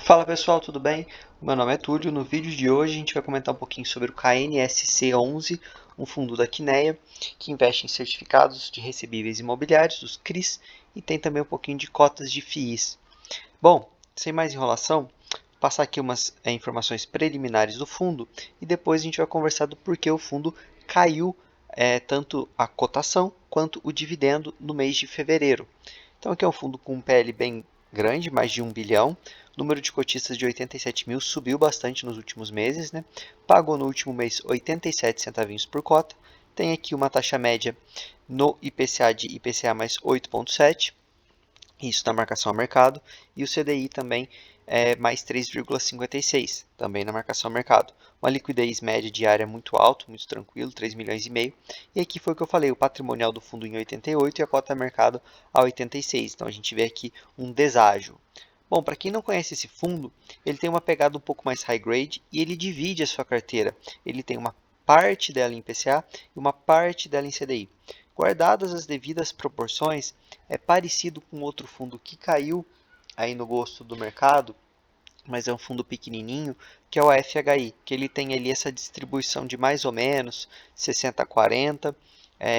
Fala pessoal, tudo bem? Meu nome é Túlio. No vídeo de hoje a gente vai comentar um pouquinho sobre o KNSC11, um fundo da Quineia, que investe em certificados de recebíveis imobiliários, os CRIs, e tem também um pouquinho de cotas de FIIs. Bom, sem mais enrolação, vou passar aqui umas informações preliminares do fundo e depois a gente vai conversar do porquê o fundo caiu tanto a cotação quanto o dividendo no mês de fevereiro. Então aqui é um fundo com um PL bem grande, mais de 1 bilhão. O número de cotistas de 87 mil subiu bastante nos últimos meses, né? Pagou no último mês 87 centavinhos por cota. Tem aqui uma taxa média no IPCA de IPCA mais 8,7, isso na marcação a mercado, e o CDI também é mais 3,56, também na marcação a mercado. Uma liquidez média diária muito alta, muito tranquilo, 3 milhões e meio. E aqui foi o que eu falei, o patrimonial do fundo em 88 e a cota a mercado a 86. Então a gente vê aqui um deságio. Bom, para quem não conhece esse fundo, ele tem uma pegada um pouco mais high grade e ele divide a sua carteira. Ele tem uma parte dela em IPCA e uma parte dela em CDI. Guardadas as devidas proporções, é parecido com outro fundo que caiu aí no gosto do mercado, mas é um fundo pequenininho, que é o FHI, que ele tem ali essa distribuição de mais ou menos 60-40,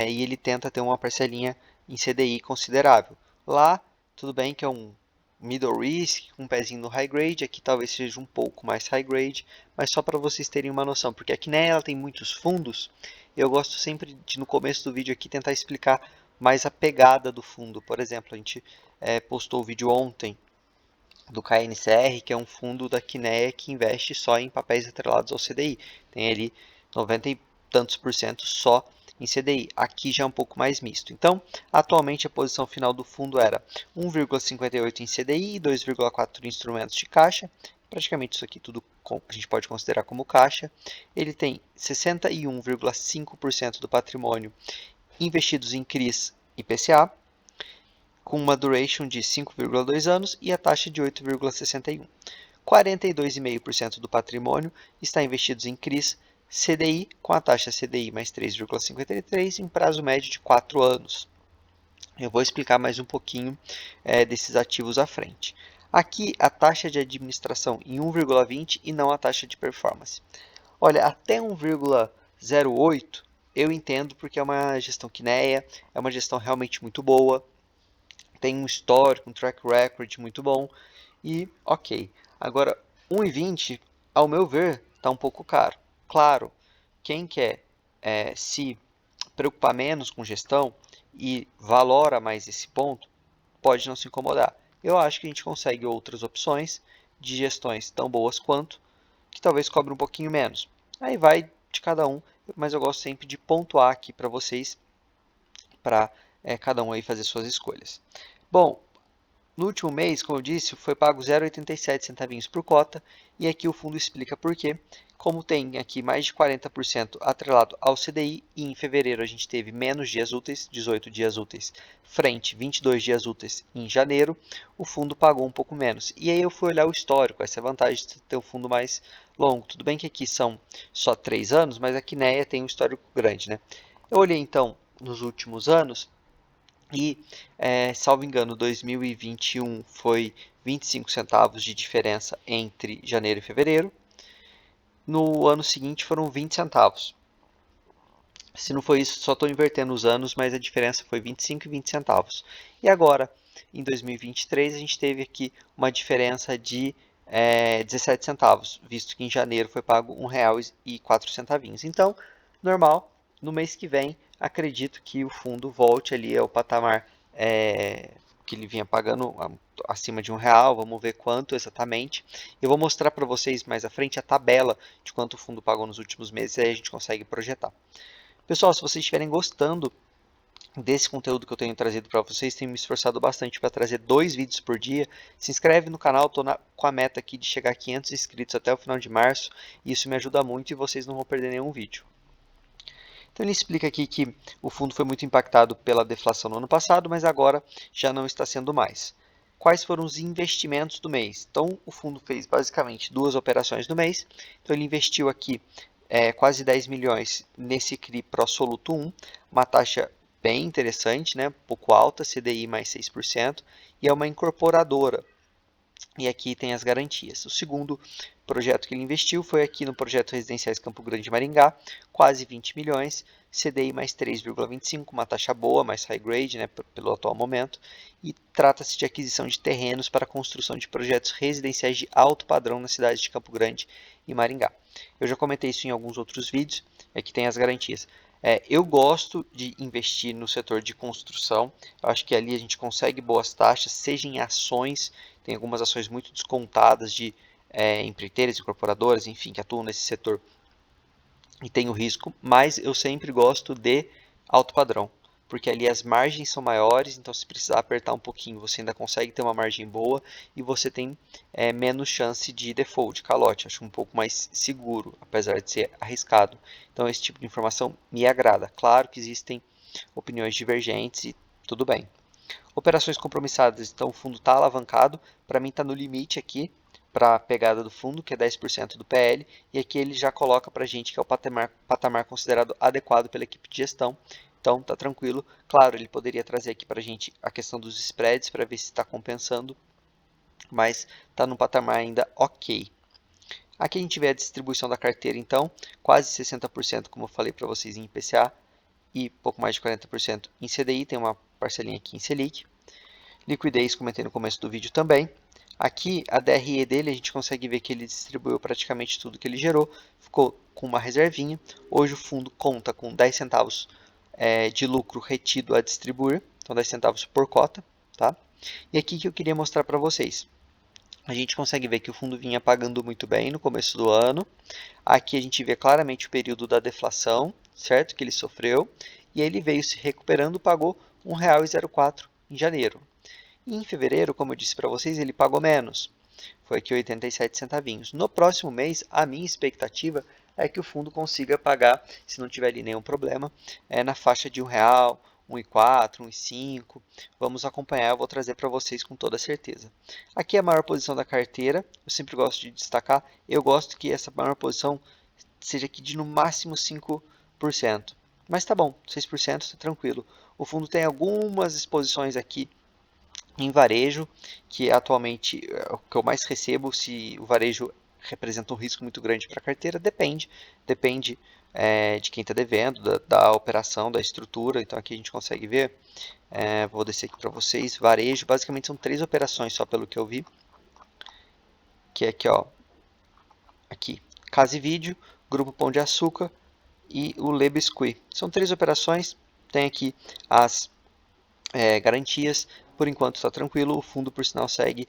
e ele tenta ter uma parcelinha em CDI considerável. Lá, tudo bem que é um middle risk, um pezinho no high grade, aqui talvez seja um pouco mais high grade, mas só para vocês terem uma noção, porque aqui ela tem muitos fundos, eu gosto sempre de no começo do vídeo aqui tentar explicar mais a pegada do fundo. Por exemplo, a gente postou o vídeo ontem do KNCR, que é um fundo da Quineia que investe só em papéis atrelados ao CDI. Tem ali 90 e tantos por cento só em CDI. Aqui já é um pouco mais misto. Então, atualmente a posição final do fundo era 1,58 em CDI e 2,4 em instrumentos de caixa. Praticamente isso aqui tudo a gente pode considerar como caixa. Ele tem 61,5% do patrimônio investidos em CRIs e PCA, com uma duration de 5,2 anos e a taxa de 8,61. 42,5% do patrimônio está investido em CRIs CDI, com a taxa CDI mais 3,53 em prazo médio de 4 anos. Eu vou explicar mais um pouquinho desses ativos à frente. Aqui a taxa de administração em 1,20 e não a taxa de performance. Olha, até 1,08 eu entendo porque é uma gestão Quineia, é uma gestão realmente muito boa, tem um histórico, um track record muito bom e ok. Agora, 1,20, ao meu ver, está um pouco caro. Claro, quem quer se preocupar menos com gestão e valora mais esse ponto, pode não se incomodar. Eu acho que a gente consegue outras opções de gestões tão boas quanto, que talvez cobre um pouquinho menos. Aí vai de cada um, mas eu gosto sempre de pontuar aqui para vocês, para cada um aí fazer suas escolhas. Bom, no último mês, como eu disse, foi pago 0,87 centavinhos por cota e aqui o fundo explica por quê. Como tem aqui mais de 40% atrelado ao CDI e em fevereiro a gente teve menos dias úteis, 18 dias úteis, frente 22 dias úteis em janeiro, o fundo pagou um pouco menos. E aí eu fui olhar o histórico, essa é a vantagem de ter um fundo mais longo. Tudo bem que aqui são só 3 anos, mas a Quineia tem um histórico grande, né? Eu olhei então nos últimos anos e, salvo engano, 2021 foi 25 centavos de diferença entre janeiro e fevereiro. No ano seguinte foram 20 centavos. Se não foi isso, só estou invertendo os anos, mas a diferença foi 25 e 20 centavos. E agora, em 2023, a gente teve aqui uma diferença de 17 centavos, visto que em janeiro foi pago R$ 1,04. Então, normal, no mês que vem, acredito que o fundo volte ali ao patamar que ele vinha pagando acima de R$ 1. Vamos ver quanto exatamente. Eu vou mostrar para vocês mais à frente a tabela de quanto o fundo pagou nos últimos meses, aí a gente consegue projetar. Pessoal, se vocês estiverem gostando desse conteúdo que eu tenho trazido para vocês, tenho me esforçado bastante para trazer 2 vídeos por dia. Se inscreve no canal, estou com a meta aqui de chegar a 500 inscritos até o final de março. E isso me ajuda muito e vocês não vão perder nenhum vídeo. Então ele explica aqui que o fundo foi muito impactado pela deflação no ano passado, mas agora já não está sendo mais. Quais foram os investimentos do mês? Então o fundo fez basicamente 2 operações no mês. Então ele investiu aqui quase 10 milhões nesse CRI Pro Soluto 1, uma taxa bem interessante, né? Um pouco alta, CDI mais 6%, e é uma incorporadora. E aqui tem as garantias. O segundo projeto que ele investiu foi aqui no projeto Residenciais Campo Grande Maringá, quase 20 milhões, CDI mais 3,25, uma taxa boa, mais high grade, né, pelo atual momento, e trata-se de aquisição de terrenos para a construção de projetos residenciais de alto padrão na cidade de Campo Grande e Maringá. Eu já comentei isso em alguns outros vídeos, aqui tem as garantias. Eu gosto de investir no setor de construção, eu acho que ali a gente consegue boas taxas, seja em ações, tem algumas ações muito descontadas de empreiteiras, incorporadoras, enfim, que atuam nesse setor e tem o risco, mas eu sempre gosto de alto padrão, porque ali as margens são maiores, então se precisar apertar um pouquinho, você ainda consegue ter uma margem boa e você tem menos chance de default, de calote, acho um pouco mais seguro, apesar de ser arriscado. Então esse tipo de informação me agrada. Claro que existem opiniões divergentes e tudo bem. Operações compromissadas, então o fundo está alavancado, para mim está no limite aqui para a pegada do fundo, que é 10% do PL, e aqui ele já coloca para a gente que é o patamar considerado adequado pela equipe de gestão, então está tranquilo. Claro, ele poderia trazer aqui para a gente a questão dos spreads para ver se está compensando, mas está no patamar ainda ok. Aqui a gente vê a distribuição da carteira, então, quase 60%, como eu falei para vocês, em IPCA, e pouco mais de 40% em CDI, tem uma parcelinha aqui em Selic. Liquidez, comentei no começo do vídeo também. Aqui, a DRE dele, a gente consegue ver que ele distribuiu praticamente tudo que ele gerou, ficou com uma reservinha. Hoje o fundo conta com 10 centavos de lucro retido a distribuir, então 10 centavos por cota. Tá? E aqui que eu queria mostrar para vocês. A gente consegue ver que o fundo vinha pagando muito bem no começo do ano. Aqui a gente vê claramente o período da deflação, certo? Que ele sofreu. E ele veio se recuperando, pagou R$ 1,04 em janeiro. E em fevereiro, como eu disse para vocês, ele pagou menos. Foi aqui 87 centavinhos. No próximo mês, a minha expectativa é que o fundo consiga pagar, se não tiver ali nenhum problema, na faixa de R$ 1,00, R$ 1,04, R$ 1,05. Vamos acompanhar, eu vou trazer para vocês com toda certeza. Aqui é a maior posição da carteira, eu sempre gosto de destacar, eu gosto que essa maior posição seja aqui de no máximo 5%. Mas tá bom, 6% está tranquilo. O fundo tem algumas exposições aqui em varejo, que atualmente é o que eu mais recebo. Se o varejo representa um risco muito grande para a carteira, depende de quem está devendo, da operação, da estrutura. Então aqui a gente consegue ver, vou descer aqui para vocês, varejo, basicamente são 3 operações só pelo que eu vi, que é aqui, ó, aqui, Casa e Vídeo, Grupo Pão de Açúcar e o Le Biscuit. São 3 operações, tem aqui as garantias. Por enquanto está tranquilo, o fundo, por sinal, segue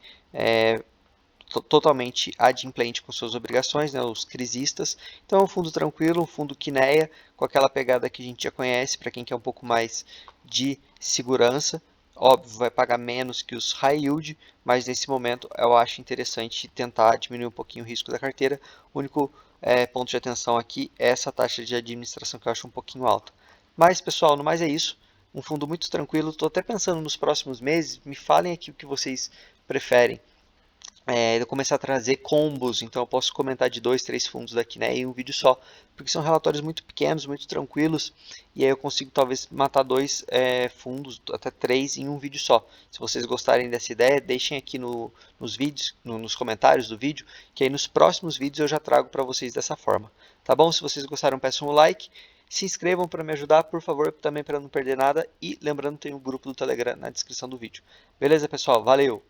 totalmente adimplente com suas obrigações, né, os crisistas. Então é um fundo tranquilo, um fundo Kinea, com aquela pegada que a gente já conhece, para quem quer um pouco mais de segurança. Óbvio, vai pagar menos que os high yield, mas nesse momento eu acho interessante tentar diminuir um pouquinho o risco da carteira. O único ponto de atenção aqui é essa taxa de administração, que eu acho um pouquinho alta. Mas, pessoal, no mais é isso. Um fundo muito tranquilo. Estou até pensando nos próximos meses. Me falem aqui o que vocês preferem. Eu começar a trazer combos, então eu posso comentar de 2, 3 fundos daqui, né, em um vídeo só, porque são relatórios muito pequenos, muito tranquilos, e aí eu consigo talvez matar 2 fundos, até 3 em um vídeo só. Se vocês gostarem dessa ideia, deixem aqui nos vídeos, nos comentários do vídeo, que aí nos próximos vídeos eu já trago para vocês dessa forma. Tá bom? Se vocês gostaram, peçam um like, se inscrevam para me ajudar, por favor, também para não perder nada, e lembrando, tem o grupo do Telegram na descrição do vídeo. Beleza, pessoal? Valeu!